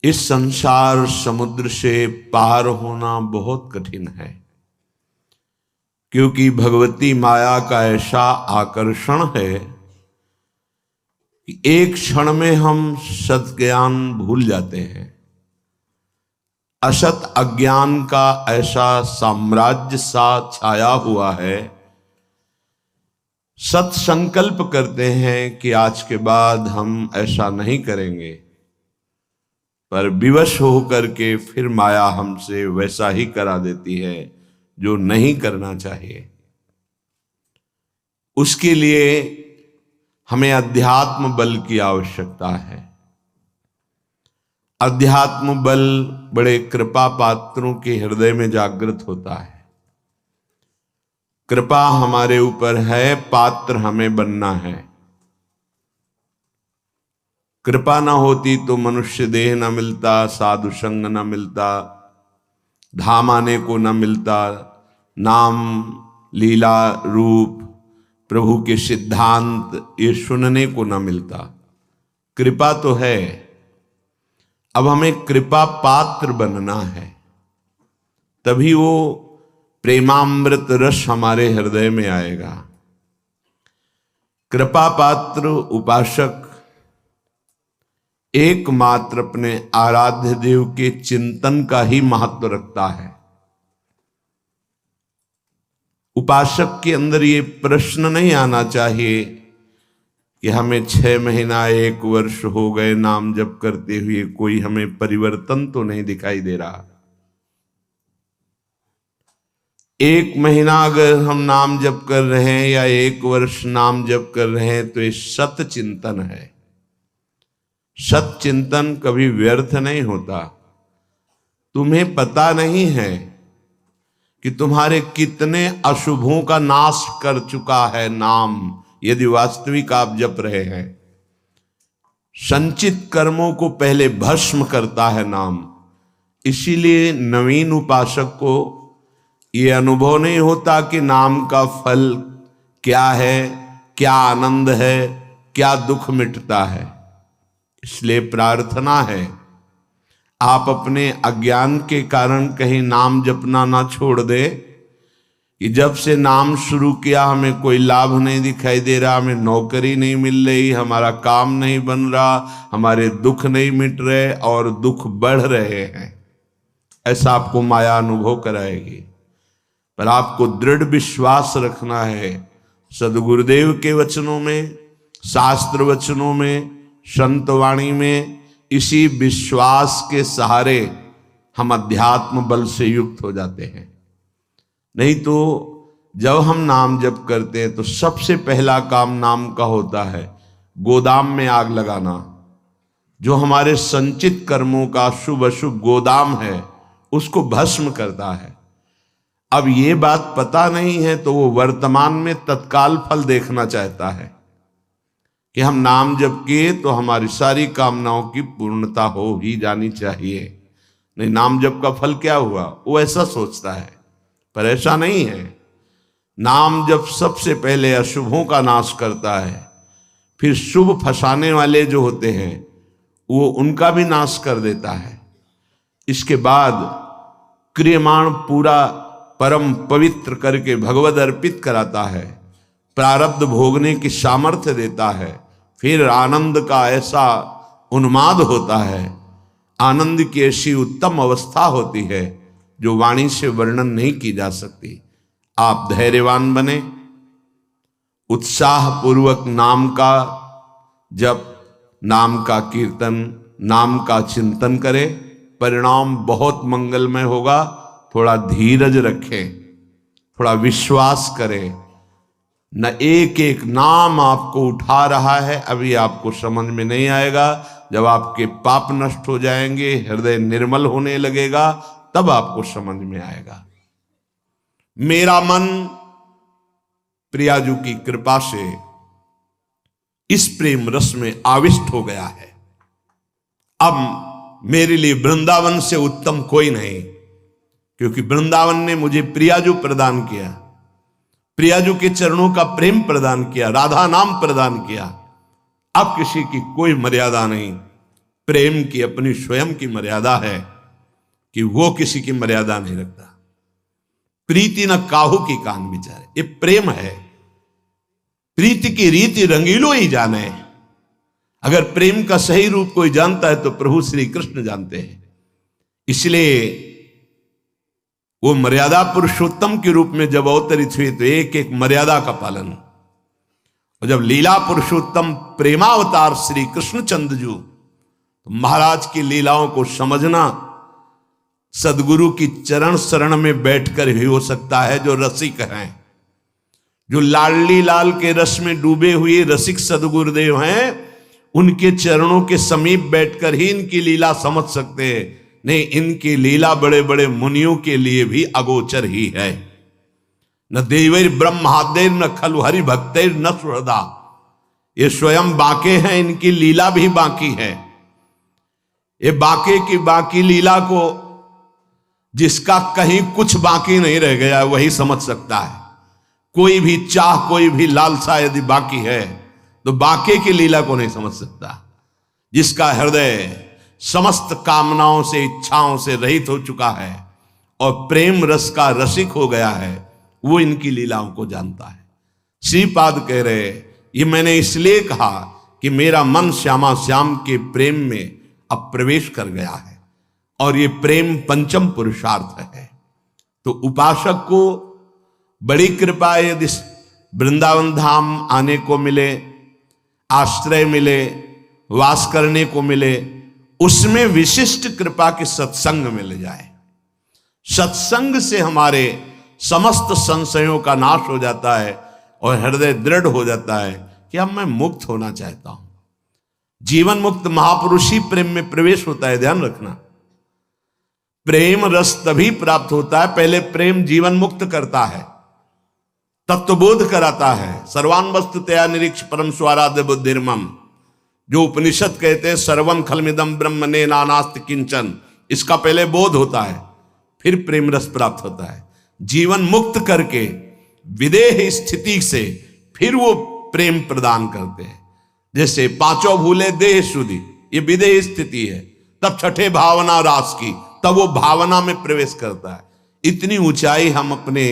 इस संसार समुद्र से पार होना बहुत कठिन है, क्योंकि भगवती माया का ऐसा आकर्षण है कि एक क्षण में हम सत ज्ञान भूल जाते हैं। असत अज्ञान का ऐसा साम्राज्य सा छाया हुआ है। सत संकल्प करते हैं कि आज के बाद हम ऐसा नहीं करेंगे, पर विवश होकर के फिर माया हमसे वैसा ही करा देती है जो नहीं करना चाहिए। उसके लिए हमें अध्यात्म बल की आवश्यकता है। अध्यात्म बल बड़े कृपा पात्रों के हृदय में जागृत होता है। कृपा हमारे ऊपर है, पात्र हमें बनना है। कृपा ना होती तो मनुष्य देह न मिलता, साधु संग न मिलता, धाम आने को न मिलता, नाम लीला रूप प्रभु के सिद्धांत ये सुनने को न मिलता। कृपा तो है, अब हमें कृपा पात्र बनना है, तभी वो प्रेमामृत रस हमारे हृदय में आएगा। कृपा पात्र उपासक एकमात्र अपने आराध्य देव के चिंतन का ही महत्व रखता है। उपासक के अंदर ये प्रश्न नहीं आना चाहिए कि हमें 6 महीना 1 वर्ष हो गए नाम जप करते हुए, कोई हमें परिवर्तन तो नहीं दिखाई दे रहा। 1 महीना अगर हम नाम जप कर रहे हैं या 1 वर्ष नाम जप कर रहे हैं तो ये सत चिंतन है। सत चिंतन कभी व्यर्थ नहीं होता। तुम्हें पता नहीं है कि तुम्हारे कितने अशुभों का नाश कर चुका है नाम, यदि वास्तविक आप जप रहे हैं। संचित कर्मों को पहले भस्म करता है नाम। इसीलिए नवीन उपासक को ये अनुभव नहीं होता कि नाम का फल क्या है, क्या आनंद है, क्या दुख मिटता है। इसलिए प्रार्थना है आप अपने अज्ञान के कारण कहीं नाम जपना ना छोड़ दे कि जब से नाम शुरू किया हमें कोई लाभ नहीं दिखाई दे रहा, हमें नौकरी नहीं मिल रही, हमारा काम नहीं बन रहा, हमारे दुख नहीं मिट रहे और दुख बढ़ रहे हैं। ऐसा आपको माया अनुभव कराएगी। पर आपको दृढ़ विश्वास रखना है सदगुरुदेव के वचनों में, शास्त्र वचनों में, संत वाणी में। इसी विश्वास के सहारे हम अध्यात्म बल से युक्त हो जाते हैं। नहीं तो जब हम नाम जप करते हैं तो सबसे पहला काम नाम का होता है गोदाम में आग लगाना। जो हमारे संचित कर्मों का शुभ अशुभ गोदाम है उसको भस्म करता है। अब ये बात पता नहीं है तो वो वर्तमान में तत्काल फल देखना चाहता है कि हम नाम जप किए तो हमारी सारी कामनाओं की पूर्णता हो ही जानी चाहिए। नहीं, नाम जप का फल क्या हुआ, वो ऐसा सोचता है। पर ऐसा नहीं है। नाम जप सबसे पहले अशुभों का नाश करता है, फिर शुभ फंसाने वाले जो होते हैं वो उनका भी नाश कर देता है। इसके बाद क्रियमाण पूरा परम पवित्र करके भगवद अर्पित कराता है, प्रारब्ध भोगने की सामर्थ्य देता है। फिर आनंद का ऐसा उन्माद होता है, आनंद की ऐसी उत्तम अवस्था होती है जो वाणी से वर्णन नहीं की जा सकती। आप धैर्यवान बने, उत्साह पूर्वक नाम का जप, नाम का कीर्तन, नाम का चिंतन करें। परिणाम बहुत मंगलमय होगा। थोड़ा धीरज रखें, थोड़ा विश्वास करें। न एक एक नाम आपको उठा रहा है, अभी आपको समझ में नहीं आएगा। जब आपके पाप नष्ट हो जाएंगे, हृदय निर्मल होने लगेगा, तब आपको समझ में आएगा। मेरा मन प्रियाजू की कृपा से इस प्रेम रस में आविष्ट हो गया है। अब मेरे लिए वृंदावन से उत्तम कोई नहीं, क्योंकि वृंदावन ने मुझे प्रियाजू प्रदान किया, प्रियाजू के चरणों का प्रेम प्रदान किया, राधा नाम प्रदान किया। अब किसी की कोई मर्यादा नहीं। प्रेम की अपनी स्वयं की मर्यादा है कि वो किसी की मर्यादा नहीं रखता। प्रीति न काहू की कान विचारे, ये प्रेम है। प्रीति की रीति रंगीलो ही जाने। अगर प्रेम का सही रूप कोई जानता है तो प्रभु श्री कृष्ण जानते हैं। इसलिए वो मर्यादा पुरुषोत्तम के रूप में जब अवतरित हुए तो एक एक मर्यादा का पालन। और जब लीला पुरुषोत्तम प्रेमावतार श्री कृष्णचंद्र जी, तो महाराज की लीलाओं को समझना सदगुरु की चरण शरण में बैठकर ही हो सकता है। जो रसिक हैं, जो लाडली लाल के रस में डूबे हुए रसिक सदगुरुदेव हैं, उनके चरणों के समीप बैठकर ही इनकी लीला समझ सकते हैं। नहीं, इनकी लीला बड़े बड़े मुनियों के लिए भी अगोचर ही है। न देवैर ब्रह्मादेर न खलु हरि भक्तेर न सुहृदा, ये स्वयं बाके हैं, इनकी लीला भी बाकी है। ये बाके की बाकी लीला को जिसका कहीं कुछ बाकी नहीं रह गया वही समझ सकता है। कोई भी चाह, कोई भी लालसा यदि बाकी है तो बाके की लीला को नहीं समझ सकता। जिसका हृदय समस्त कामनाओं से, इच्छाओं से रहित हो चुका है और प्रेम रस का रसिक हो गया है, वो इनकी लीलाओं को जानता है। श्रीपाद कह रहे, ये मैंने इसलिए कहा कि मेरा मन श्यामा श्याम के प्रेम में अब प्रवेश कर गया है और ये प्रेम पंचम पुरुषार्थ है। तो उपासक को बड़ी कृपा यदि वृंदावन धाम आने को मिले, आश्रय मिले, वास करने को मिले, उसमें विशिष्ट कृपा के सत्संग मिल जाए। सत्संग से हमारे समस्त संशयों का नाश हो जाता है और हृदय दृढ़ हो जाता है कि अब मैं मुक्त होना चाहता हूं। जीवन मुक्त महापुरुष ही प्रेम में प्रवेश होता है, ध्यान रखना। प्रेम रस तभी प्राप्त होता है, पहले प्रेम जीवन मुक्त करता है, तत्वबोध कराता है। सर्वान वस्तु तया निरीक्ष परम स्वाराध्य बुद्धिर्मम, जो उपनिषद कहते हैं सर्वम खलमिदम ब्रह्म ने नानास्त किंचन, इसका पहले बोध होता है, फिर प्रेम रस प्राप्त होता है। जीवन मुक्त करके विदेह स्थिति से फिर वो प्रेम प्रदान करते हैं। जैसे पांचों भूले देह शुद्धि, ये विदेह स्थिति है। तब छठे भावना रास की, तब वो भावना में प्रवेश करता है। इतनी ऊंचाई हम अपने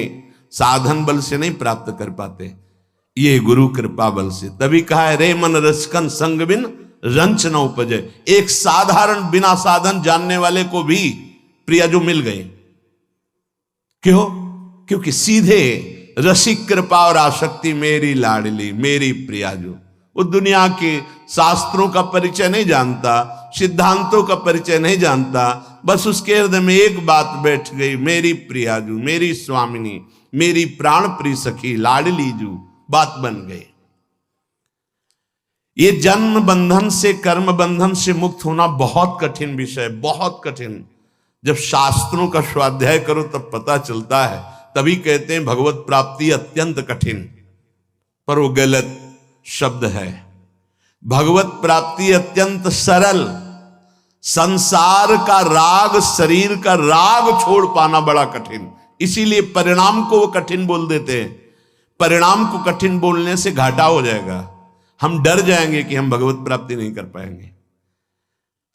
साधन बल से नहीं प्राप्त कर पाते, ये गुरु कृपा बल से। तभी कहा है रे मन रसकन संग बिन रंच न उपजे। एक साधारण बिना साधन जानने वाले को भी प्रिया जो मिल गए। क्यों? क्योंकि सीधे रसिक कृपा और आसक्ति मेरी लाडली मेरी प्रिया जो, वो दुनिया के शास्त्रों का परिचय नहीं जानता, सिद्धांतों का परिचय नहीं जानता, बस उसके हृदय में एक बात बैठ गई, मेरी प्रियाजू, मेरी स्वामिनी, मेरी प्राण प्रिय सखी लाडली जू, बात बन गई। ये जन्म बंधन से, कर्म बंधन से मुक्त होना बहुत कठिन विषय, बहुत कठिन। जब शास्त्रों का स्वाध्याय करो तब पता चलता है। तभी कहते हैं भगवत प्राप्ति अत्यंत कठिन, पर वो गलत शब्द है। भगवत प्राप्ति अत्यंत सरल। संसार का राग, शरीर का राग छोड़ पाना बड़ा कठिन। इसीलिए परिणाम को वो कठिन बोल देते हैं। परिणाम को कठिन बोलने से घाटा हो जाएगा, हम डर जाएंगे कि हम भगवत प्राप्ति नहीं कर पाएंगे।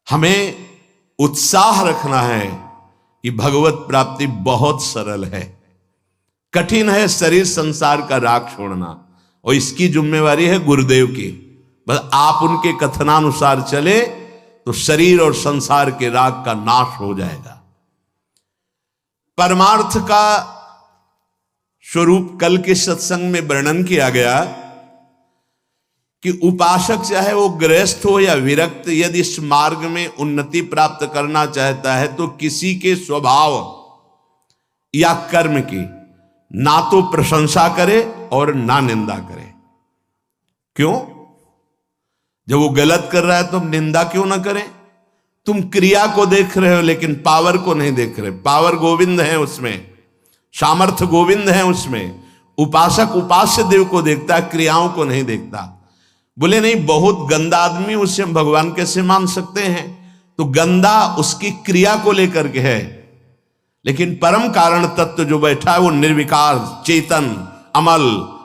हमें उत्साह रखना है कि भगवत प्राप्ति बहुत सरल है। कठिन है शरीर संसार का राग छोड़ना, और इसकी जिम्मेवारी है गुरुदेव की। बस आप उनके कथनानुसार चले तो शरीर और संसार के राग का नाश हो जाएगा। परमार्थ का स्वरूप कल के सत्संग में वर्णन किया गया कि उपासक चाहे वो गृहस्थ हो या विरक्त, यदि इस मार्ग में उन्नति प्राप्त करना चाहता है तो किसी के स्वभाव या कर्म की ना तो प्रशंसा करे और ना निंदा करे। क्यों? जब वो गलत कर रहा है तो निंदा क्यों ना करें? तुम क्रिया को देख रहे हो लेकिन पावर को नहीं देख रहे। पावर गोविंद है उसमें, सामर्थ्य गोविंद है उसमें। उपासक उपास्य देव को देखता है, क्रियाओं को नहीं देखता। बोले नहीं, बहुत गंदा आदमी, उससे हम भगवान कैसे मान सकते हैं? तो गंदा उसकी क्रिया को लेकर के है, लेकिन परम कारण तत्व जो बैठा है वो निर्विकार, चेतन, अमल,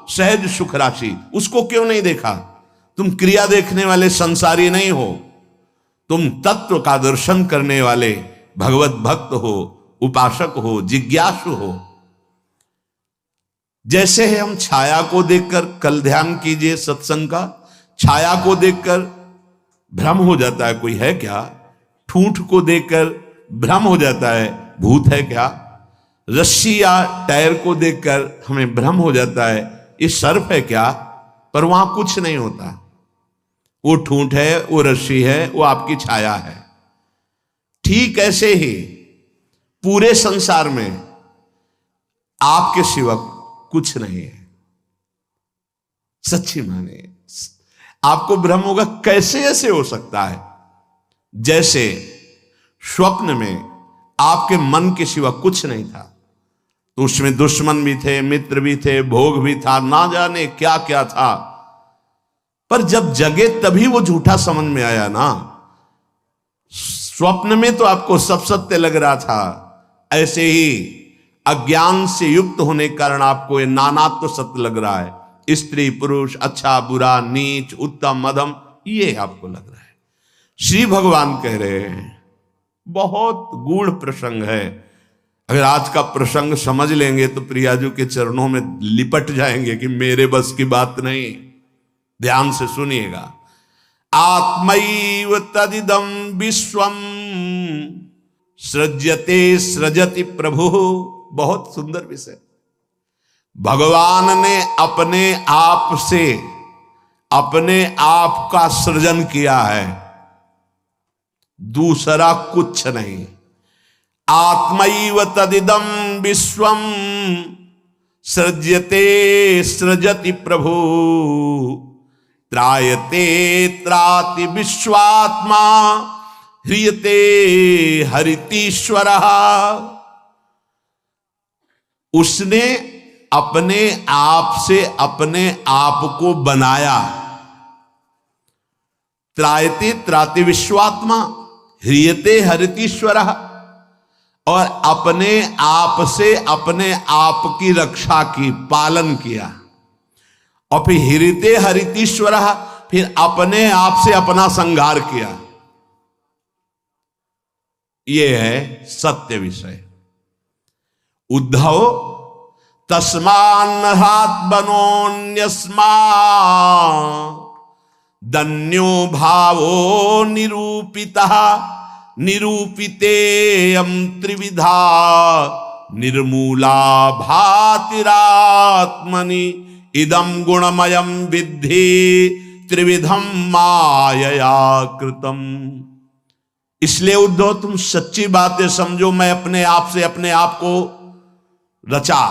सहज सुख राशि, उसको क्यों नहीं देखा? तुम क्रिया देखने वाले संसारी नहीं हो, तुम तत्व का दर्शन करने वाले भगवत भक्त हो, उपासक हो, जिज्ञासु हो। जैसे है हम छाया को देखकर, कल ध्यान कीजिए सत्संग का, छाया को देखकर भ्रम हो जाता है कोई है क्या, ठूंठ को देखकर भ्रम हो जाता है भूत है क्या, रस्सी या टायर को देखकर हमें भ्रम हो जाता है ये सर्प है क्या, पर वहां कुछ नहीं होता। वो ठूंठ है, वो रस्सी है, वो आपकी छाया है। ठीक ऐसे ही पूरे संसार में आपके सिवा कुछ नहीं है। सच्ची माने आपको भ्रम होगा, कैसे ऐसे हो सकता है? जैसे स्वप्न में आपके मन के सिवा कुछ नहीं था, तो उसमें दुश्मन भी थे, मित्र भी थे, भोग भी था, ना जाने क्या क्या था, पर जब जगे तभी वो झूठा समझ में आया ना। स्वप्न में तो आपको सब सत्य लग रहा था, ऐसे ही अज्ञान से युक्त होने के कारण आपको ये नानात्व तो सत्य लग रहा है। स्त्री पुरुष, अच्छा बुरा, नीच उत्तम मध्यम, ये आपको लग रहा है। श्री भगवान कह रहे हैं बहुत गूढ़ प्रसंग है। अगर आज का प्रसंग समझ लेंगे तो प्रियाजू के चरणों में लिपट जाएंगे कि मेरे बस की बात नहीं। ध्यान से सुनिएगा। आत्मैव तदिदं विश्वम सृज्यते सृजति प्रभु। बहुत सुंदर विषय। भगवान ने अपने आप से अपने आप का सृजन किया है, दूसरा कुछ नहीं। आत्मैव तदिदं विश्वम सृज्यते सृजति प्रभु त्रायते त्राति विश्वात्मा ह्रियते हरितीश्वरः। उसने अपने आप से अपने आप को बनाया। त्रायते त्राति विश्वात्मा ह्रियते हरितीश्वरः, और अपने आप से अपने आप की रक्षा की, पालन किया। और फिर ह्रियते हरितीश्वरः, फिर अपने आप से अपना संहार किया। यह है सत्य विषय। उद्धव तस्मान्नहात् बनोन्यस्मा दन्यो भावो निरूपितः निरूपितेयं त्रिविधा निर्मूला भातिरात्मनि इदं गुणमयं विद्धि त्रिविधं मायया कृतम्। इसलिए उद्धव तुम सच्ची बातें समझो। मैं अपने आप से अपने आप को रचा,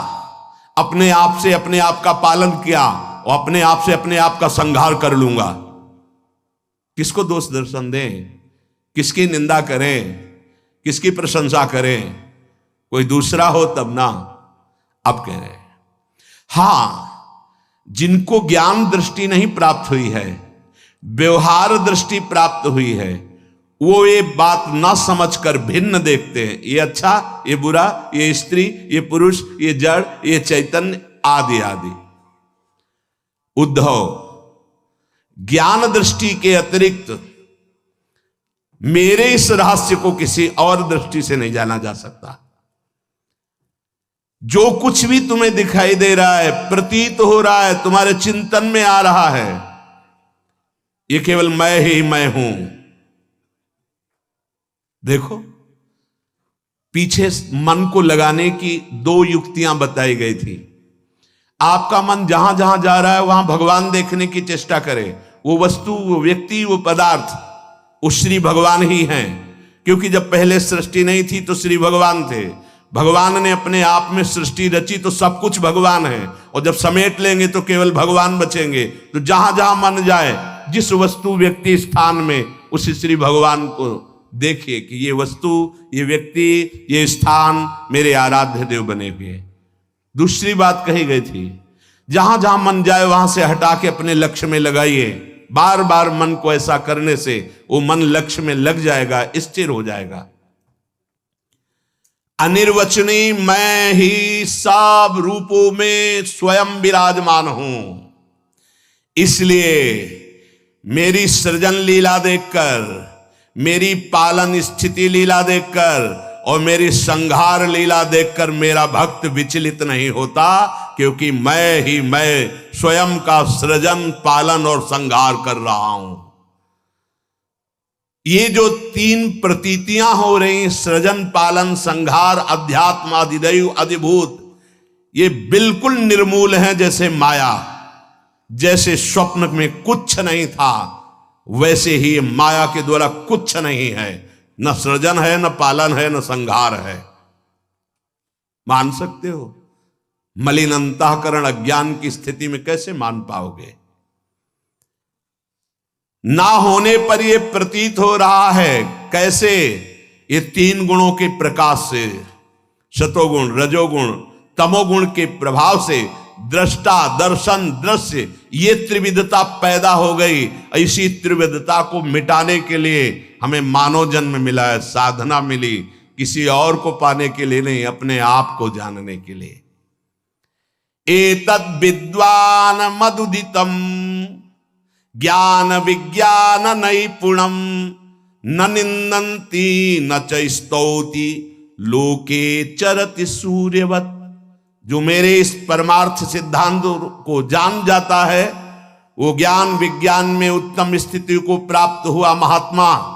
अपने आप से अपने आप का पालन किया, और अपने आप से अपने आप का संहार कर लूंगा। किसको दोष दर्शन दें, किसकी निंदा करें, किसकी प्रशंसा करें? कोई दूसरा हो तब ना। अब कह रहे हैं हां, जिनको ज्ञान दृष्टि नहीं प्राप्त हुई है, व्यवहार दृष्टि प्राप्त हुई है, वो ये बात ना समझकर भिन्न देखते हैं। ये अच्छा, ये बुरा, ये स्त्री, ये पुरुष, ये जड़, ये चैतन्य, आदि आदि। उद्धव, ज्ञान दृष्टि के अतिरिक्त मेरे इस रहस्य को किसी और दृष्टि से नहीं जाना जा सकता। जो कुछ भी तुम्हें दिखाई दे रहा है, प्रतीत हो रहा है, तुम्हारे चिंतन में आ रहा है, ये केवल मैं ही मैं हूं। देखो, पीछे मन को लगाने की दो युक्तियां बताई गई थी। आपका मन जहां जहां जा रहा है वहां भगवान देखने की चेष्टा करे। वो वस्तु, वो व्यक्ति, वो पदार्थ, वो श्री भगवान ही हैं। क्योंकि जब पहले सृष्टि नहीं थी तो श्री भगवान थे। भगवान ने अपने आप में सृष्टि रची तो सब कुछ भगवान है, और जब समेट लेंगे तो केवल भगवान बचेंगे। तो जहां जहां मन जाए, जिस वस्तु व्यक्ति स्थान में, उस श्री भगवान को देखिए कि ये वस्तु, ये व्यक्ति, ये स्थान मेरे आराध्य देव बने हुए। दूसरी बात कही गई थी, जहां जहां मन जाए वहां से हटा के अपने लक्ष्य में लगाइए। बार बार मन को ऐसा करने से वो मन लक्ष्य में लग जाएगा, स्थिर हो जाएगा। अनिर्वचनीय मैं ही सब रूपों में स्वयं विराजमान हूं। इसलिए मेरी सृजन लीला देखकर, मेरी पालन स्थिति लीला देखकर और मेरी संहार लीला देखकर मेरा भक्त विचलित नहीं होता, क्योंकि मैं स्वयं का सृजन, पालन और संहार कर रहा हूं। ये जो तीन प्रतीतियां हो रही, सृजन, पालन, संहार, अध्यात्म, अधिदैव, अधिभूत, ये बिल्कुल निर्मूल हैं। जैसे माया, जैसे स्वप्न में कुछ नहीं था, वैसे ही माया के द्वारा कुछ नहीं है। न सृजन है, न पालन है, न संहार है। मान सकते हो? मलिन अंतःकरण अज्ञान की स्थिति में कैसे मान पाओगे? ना होने पर यह प्रतीत हो रहा है। कैसे? ये तीन गुणों के प्रकाश से, सतोगुण, रजोगुण, तमोगुण के प्रभाव से दृष्टा, दर्शन, दृश्य, ये त्रिविधता पैदा हो गई। ऐसी त्रिविधता को मिटाने के लिए हमें मानव जन्म मिला है, साधना मिली, किसी और को पाने के लिए नहीं, अपने आप को जानने के लिए। एतद् विद्वान मदुदितम ज्ञान विज्ञान नैपुणम न निन्दन्ति न च स्तौति लोके चरति सूर्यवत्। जो मेरे इस परमार्थ सिद्धांत को जान जाता है, वो ज्ञान विज्ञान में उत्तम स्थिति को प्राप्त हुआ महात्मा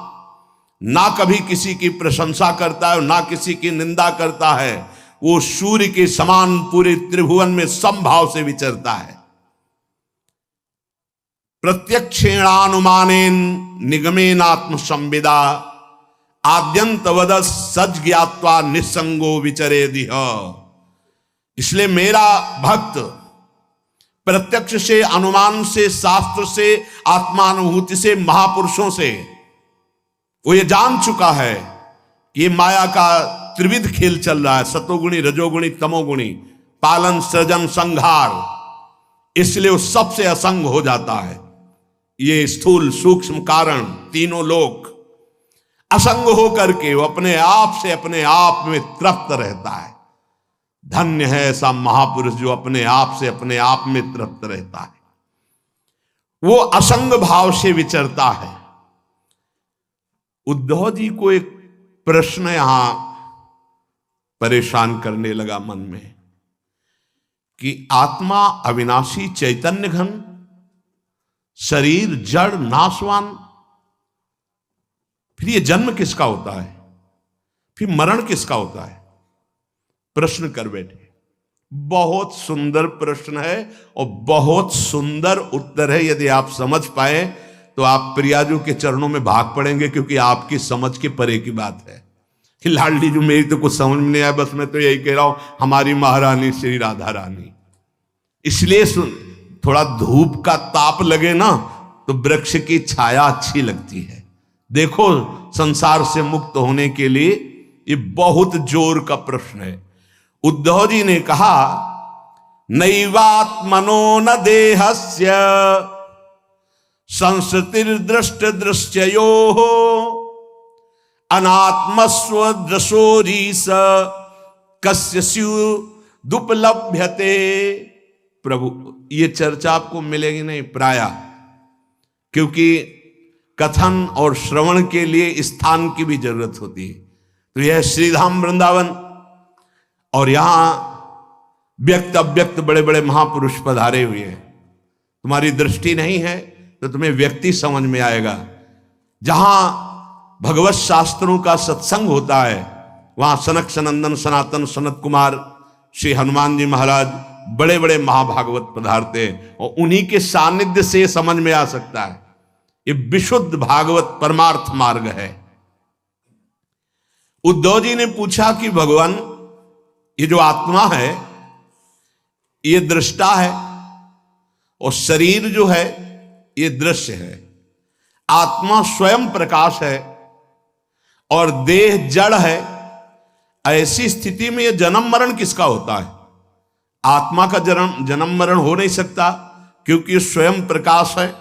ना कभी किसी की प्रशंसा करता है, ना किसी की निंदा करता है। वो सूर्य के समान पूरे त्रिभुवन में समभाव से विचरता है। प्रत्यक्षेणानुमानेन निगमेनात्म संविदा आद्यंतवद सज ज्ञात्वा निसंगो विचरेदिह। इसलिए मेरा भक्त प्रत्यक्ष से, अनुमान से, शास्त्र से, आत्मानुभूति से, महापुरुषों से वो ये जान चुका है कि ये माया का त्रिविध खेल चल रहा है, सतोगुणी, रजोगुणी, तमोगुणी, पालन, सृजन, संहार। इसलिए वो सबसे असंग हो जाता है। ये स्थूल सूक्ष्म कारण तीनों लोग असंग होकर के वो अपने आप में तृप्त रहता है। धन्य है ऐसा महापुरुष जो अपने आप में तृप्त रहता है, वो असंग भाव से विचरता है। उद्धव जी को एक प्रश्न यहां परेशान करने लगा मन में कि आत्मा अविनाशी चैतन्य घन, शरीर जड़ नाशवान, फिर ये जन्म किसका होता है, फिर मरण किसका होता है? प्रश्न कर बैठे। बहुत सुंदर प्रश्न है और बहुत सुंदर उत्तर है। यदि आप समझ पाए तो आप प्रियाजू के चरणों में भाग पड़ेंगे, क्योंकि आपकी समझ के परे की बात है। कि लाडली जो मेरी तो कुछ समझ में नहीं आया, बस मैं तो यही कह रहा हूं, हमारी महारानी श्री राधा रानी। इसलिए थोड़ा धूप का ताप लगे ना तो वृक्ष की छाया अच्छी लगती है। देखो, संसार से मुक्त होने के लिए ये बहुत जोर का प्रश्न है। उद्धव जी ने कहा, नैवात्मनो न देहस्य संसृतिर्दृष्ट दृश्ययो अनात्मस्व दृशोरीस कस्य स्युदुपलभ्यते। प्रभु, ये चर्चा आपको मिलेगी नहीं प्राय, क्योंकि कथन और श्रवण के लिए स्थान की भी जरूरत होती है। तो यह श्रीधाम वृंदावन, और यहां व्यक्त अव्यक्त बड़े बड़े महापुरुष पधारे हुए हैं। तुम्हारी दृष्टि नहीं है तो तुम्हें व्यक्ति समझ में आएगा। जहां भगवत शास्त्रों का सत्संग होता है, वहां सनक सनंदन सनातन सनत कुमार श्री हनुमान जी महाराज, बड़े बड़े महाभागवत पधारते हैं, और उन्हीं के सानिध्य से समझ में आ सकता है। ये विशुद्ध भागवत परमार्थ मार्ग है। उद्धव जी ने पूछा कि भगवान, ये जो आत्मा है ये दृष्टा है, और शरीर जो है ये दृश्य है। आत्मा स्वयं प्रकाश है और देह जड़ है। ऐसी स्थिति में ये जन्म मरण किसका होता है? आत्मा का जन्म मरण हो नहीं सकता, क्योंकि स्वयं प्रकाश है।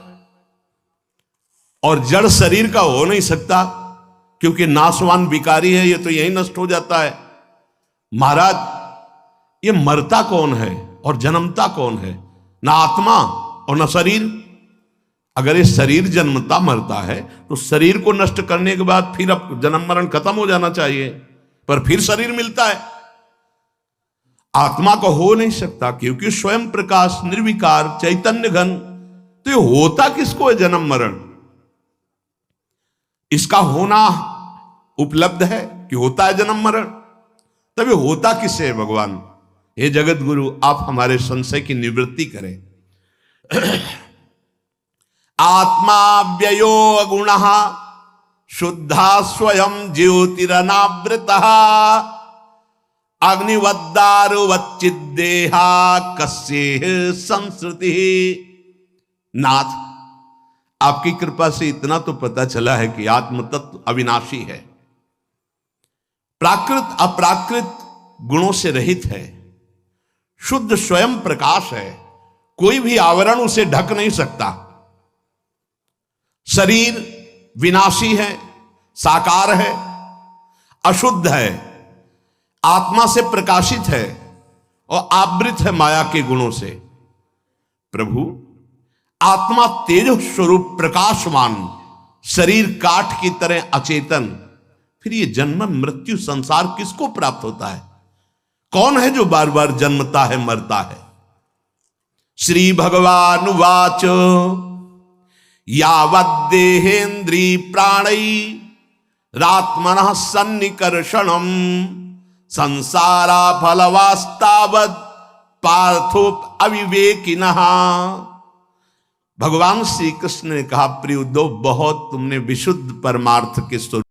और जड़ शरीर का हो नहीं सकता, क्योंकि नाशवान विकारी है, ये तो यही नष्ट हो जाता है। महाराज, ये मरता कौन है और जन्मता कौन है? ना आत्मा और ना शरीर। अगर ये शरीर जन्मता मरता है तो शरीर को नष्ट करने के बाद फिर अब जन्म मरण खत्म हो जाना चाहिए, पर फिर शरीर मिलता है। आत्मा को हो नहीं सकता, क्योंकि स्वयं प्रकाश निर्विकार चैतन्य घन। तो ये होता किसको है जन्म मरण? इसका होना उपलब्ध है कि होता है जन्म मरण, तभी होता किससे है भगवान? हे जगत गुरु, आप हमारे संशय की निवृत्ति करें। आत्मा व्ययो गुण शुद्धा स्वयं ज्योतिरनावृत अग्निवद्दारुवच्चिदेहा कस्य संस्कृति। नाथ, आपकी कृपा से इतना तो पता चला है कि आत्म तत्व अविनाशी है, प्राकृत अप्राकृत गुणों से रहित है, शुद्ध स्वयं प्रकाश है, कोई भी आवरण उसे ढक नहीं सकता। शरीर विनाशी है, साकार है, अशुद्ध है, आत्मा से प्रकाशित है और आवृत है माया के गुणों से। प्रभु, आत्मा तेज स्वरूप प्रकाशमान, शरीर काठ की तरह अचेतन, फिर ये जन्म मृत्यु संसार किसको प्राप्त होता है? कौन है जो बार बार जन्मता है मरता है? श्री भगवान वाच यावद्देहेन्द्री प्राणै रात्मनः सन्निकर्षणम संसारा फलवास्तावद पार्थो अविवेकिनः। भगवान श्री कृष्ण ने कहा, प्रिय उद्धव, बहुत तुमने विशुद्ध परमार्थ के स्वरूप